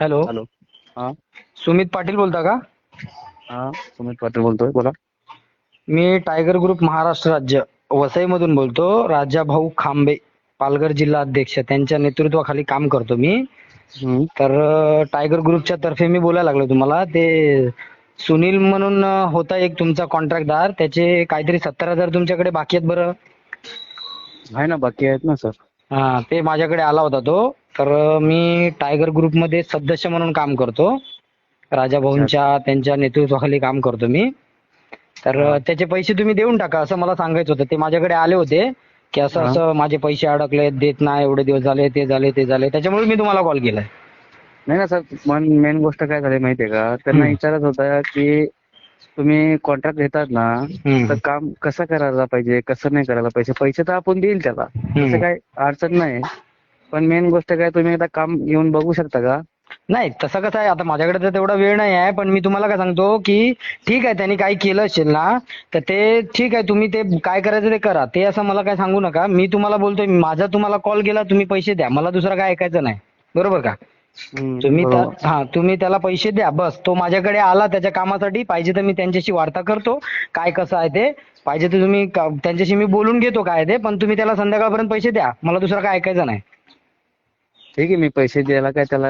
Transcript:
Hello. Hello. हा. सुमित पाटील बोलता का? हा, सुमित पाटील बोलतोय, बोला. मी टायगर ग्रुप महाराष्ट्र राज्य वसईमधून बोलतो. राजाभाऊ खांबे, पालघर जिल्हा अध्यक्ष, त्यांच्या नेतृत्वाखाली काम करतो मी. हम्म. तर टायगर ग्रुपच्या तर्फे मी बोलायला लागलो तुम्हाला. ते सुनील म्हणून होता एक तुमचा कॉन्ट्रॅक्टदार, त्याचे काहीतरी 70,000 तुमच्याकडे बाकी आहेत बरं. आहे ना, बाकी आहेत ना सर. हा, ते माझ्याकडे आला होता तो. तर मी टायगर ग्रुपमध्ये सदस्य म्हणून काम करतो. अच्छा. राजाभाऊंच्या त्यांच्या नेतृत्वाखाली काम करतो मी. तर हा. त्याचे पैसे तुम्ही देऊन टाका असं मला सांगायचं होतं. ते माझ्याकडे आले होते की असं हा. असं माझे पैसे अडकले, देत नाही, एवढे दिवस झाले, ते झाले ते झाले, त्याच्यामुळे मी तुम्हाला कॉल केलाय. नाही ना सर, मेन गोष्ट काय झाली माहितीये का, त्यांना हम्म, विचारत होता की तुम्ही कॉन्ट्रॅक्ट घेतात ना, तर हम्म, काम कसं करायला पाहिजे, कसं नाही करायला पाहिजे. पैसे तर आपण देईल त्याला, तसं हम्म. काय अडचण नाही. पण मेन गोष्ट काय, तुम्ही एकदा काम येऊन बघू शकता का? नाही, तसं कसं आहे, आता माझ्याकडे तर तेवढा वेळ नाही आहे. पण मी तुम्हाला काय सांगतो की ठीक आहे, त्यांनी काही केलं असेल ना, तर ते ठीक आहे, तुम्ही ते काय करायचं ते करा. ते असं मला काय सांगू नका. मी तुम्हाला बोलतोय, माझा तुम्हाला कॉल गेला, तुम्ही पैसे द्या, मला दुसरं काय ऐकायचं नाही. बरोबर का? बरोबर. तुम्ही त्याला पैसे द्या बस. तो माझ्याकडे आला त्याच्या कामासाठी, पाहिजे तर मी त्यांच्याशी वार्ता करतो काय कसं आहे ते. पाहिजे तर त्यांच्याशी मी बोलून घेतो काय ते. पण तुम्ही त्याला संध्याकाळपर्यंत पैसे द्या, मला दुसरं काय ऐकायचं नाही. ठीक आहे, मी पैसे द्यायला काय त्याला